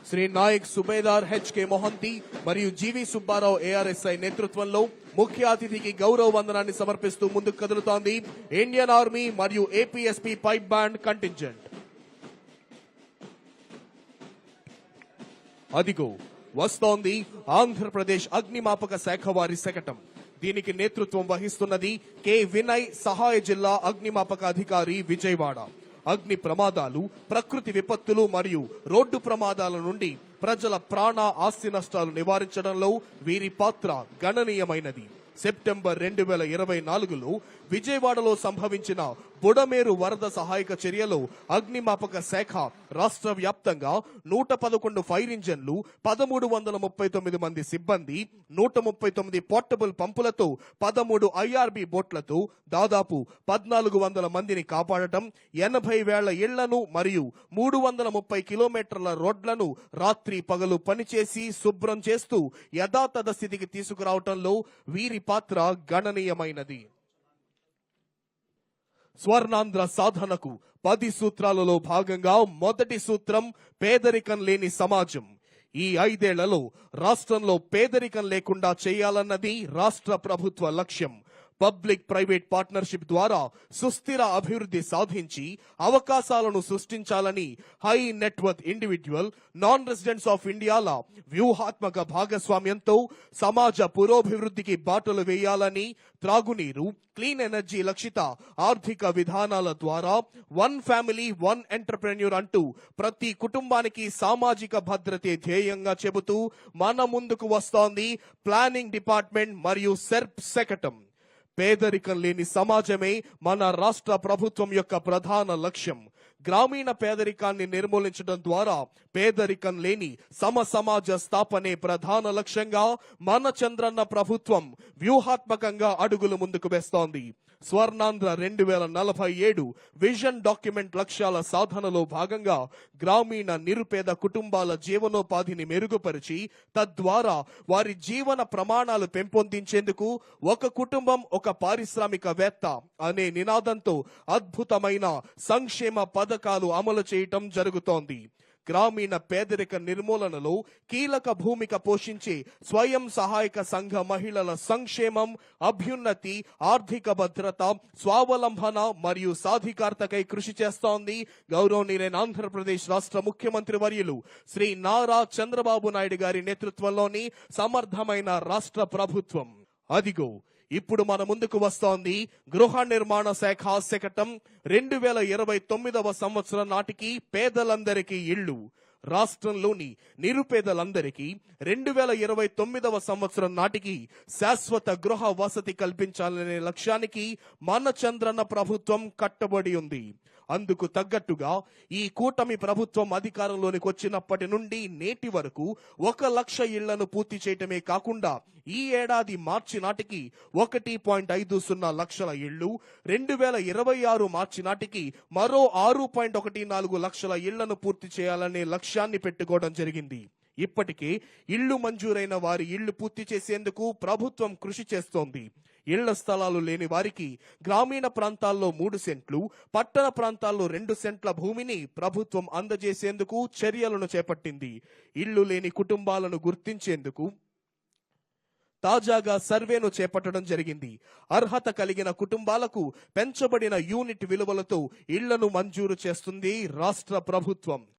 Shri Naik subedar HK Mohanty మరియు జీవి Subbarao ARSI నేతృత్వంలో ముఖ్య అతిథికి గౌరవ వందనాన్ని సమర్పిస్తూ ముందుకు కదులుతోంది ఇండియన్ ఆర్మీ మరియు ఏపీఎస్పీ పైప్ బ్యాండ్ కంటింజెంట్. అదిగో వస్తోంది ఆంధ్రప్రదేశ్ అగ్నిమాపక శాఖ వారి శకటం. దీనికి నేతృత్వం వహిస్తున్నది కె వినయ్, సహాయ జిల్లా అగ్నిమాపక అధికారి, విజయవాడ. అగ్ని ప్రమాదాలు, ప్రకృతి విపత్తులు మరియు రోడ్డు ప్రమాదాల నుండి ప్రజల ప్రాణ ఆస్తి నష్టాలు నివారించడంలో వీరి పాత్ర గణనీయమైనది. సెప్టెంబర్ 2024లో విజయవాడలో సంభవించిన బుడమేరు వరద సహాయక చర్యలో అగ్నిమాపక శాఖ రాష్ట్ర వ్యాప్తంగా 111 ఫైర్ ఇంజన్లు, 1339 మంది సిబ్బంది, 139 పోర్టబుల్ పంపులతో 13 ఐఆర్బీ బోట్లతో దాదాపు 1400 మందిని కాపాడటం, 80,000 ఇళ్లను మరియు 330 కిలోమీటర్ల రోడ్లను రాత్రి పగలు పనిచేసి శుభ్రం చేస్తూ యథాతథ స్థితికి తీసుకురావటంలో వీరి పాత్ర గణనీయమైనది. స్వర్ణాంధ్ర సాధనకు 10 సూత్రాలలో భాగంగా మొదటి సూత్రం పేదరికం లేని సమాజం. ఈ 5 ఏళ్లలో రాష్ట్రంలో పేదరికం లేకుండా చేయాలన్నది రాష్ట్ర ప్రభుత్వ లక్ష్యం. పబ్లిక్ ప్రైవేట్ పార్ట్నర్షిప్ ద్వారా సుస్థిర అభివృద్ధి సాధించి అవకాశాలను సృష్టించాలని high net worth individual, non residents of ఇండియాల వ్యూహాత్మక భాగస్వామ్యంతో సమాజ పురోభివృద్ధికి బాటలు వేయాలని, త్రాగునీరు, క్లీన్ ఎనర్జీ లక్షిత ఆర్థిక విధానాల ద్వారా వన్ ఫ్యామిలీ వన్ ఎంటర్ప్రెన్యూర్ అంటూ ప్రతి కుటుంబానికి సామాజిక భద్రతే ధ్యేయంగా చెబుతూ మన ముందుకు వస్తోంది ప్లానింగ్ డిపార్ట్మెంట్ మరియు సెర్ప్ శకటం. పేదరికం లేని సమాజమే మన రాష్ట్ర ప్రభుత్వం యొక్క ప్రధాన లక్ష్యం. గ్రామీణ పేదరికాన్ని నిర్మూలించడం ద్వారా పేదరికం లేని సమాజ స్థాపనే ప్రధాన లక్ష్యంగా మన చంద్రన్న ప్రభుత్వం వ్యూహాత్మకంగా అడుగులు ముందుకు వేస్తోంది. స్వర్ణాంధ్ర 2047 విజన్ డాక్యుమెంట్ లక్ష్యాల సాధనలో భాగంగా గ్రామీణ నిరుపేద కుటుంబాల జీవనోపాధిని మెరుగుపరిచి తద్వారా వారి జీవన ప్రమాణాలు పెంపొందించేందుకు ఒక కుటుంబం ఒక పారిశ్రామికవేత్త అనే నినాదంతో అద్భుతమైన సంక్షేమ పథకాలు అమలు చేయటం జరుగుతోంది. గ్రామీణ పేదరిక నిర్మూలనలో కీలక భూమిక పోషించే స్వయం సహాయక సంఘ మహిళల సంక్షేమం, అభ్యున్నతి, ఆర్థిక భద్రత, స్వావలంబన మరియు సాధికారతకై కృషి చేస్తోంది గౌరవనీయులైన ఆంధ్రప్రదేశ్ రాష్ట్ర ముఖ్యమంత్రి వర్యులు శ్రీ నారా చంద్రబాబు నాయుడు గారి నేతృత్వంలోని సమర్థమైన రాష్ట్ర ప్రభుత్వం. అదిగో ఇప్పుడు మన ముందుకు వస్తోంది గృహ నిర్మాణ శాఖ శకటం. 2029వ సంవత్సరం నాటికి పేదలందరికీ ఇళ్లు. రాష్ట్రంలోని నిరుపేదలందరికీ 2029వ సంవత్సరం నాటికి శాశ్వత గృహ వసతి కల్పించాలనే లక్ష్యానికి మన చంద్రన్న ప్రభుత్వం కట్టుబడి ఉంది. అందుకు తగ్గట్టుగా ఈ కూటమి ప్రభుత్వం అధికారంలోనికి వచ్చినప్పటి నుండి నేటి వరకు 1,00,000 ఇళ్లను పూర్తి చేయటమే కాకుండా ఈ ఏడాది మార్చి నాటికి 1.50 లక్షల ఇళ్లు, 2026 మార్చి నాటికి మరో 6.14 లక్షల ఇళ్లను పూర్తి చేయాలనే లక్ష్యాన్ని పెట్టుకోవడం జరిగింది. ఇప్పటికే ఇళ్లు మంజూరైన వారి ఇళ్లు పూర్తి చేసేందుకు ప్రభుత్వం కృషి చేస్తోంది. ఇళ్ల స్థలాలు లేని వారికి గ్రామీణ ప్రాంతాల్లో 3 సెంట్లు, పట్టణ ప్రాంతాల్లో 2 సెంట్ల భూమిని ప్రభుత్వం అందజేసేందుకు చర్యలను చేపట్టింది. ఇళ్లు లేని కుటుంబాలను గుర్తించేందుకు తాజాగా సర్వేను చేపట్టడం జరిగింది. అర్హత కలిగిన కుటుంబాలకు పెంచబడిన యూనిట్ విలువలతో ఇళ్లను మంజూరు చేస్తుంది రాష్ట్ర ప్రభుత్వం.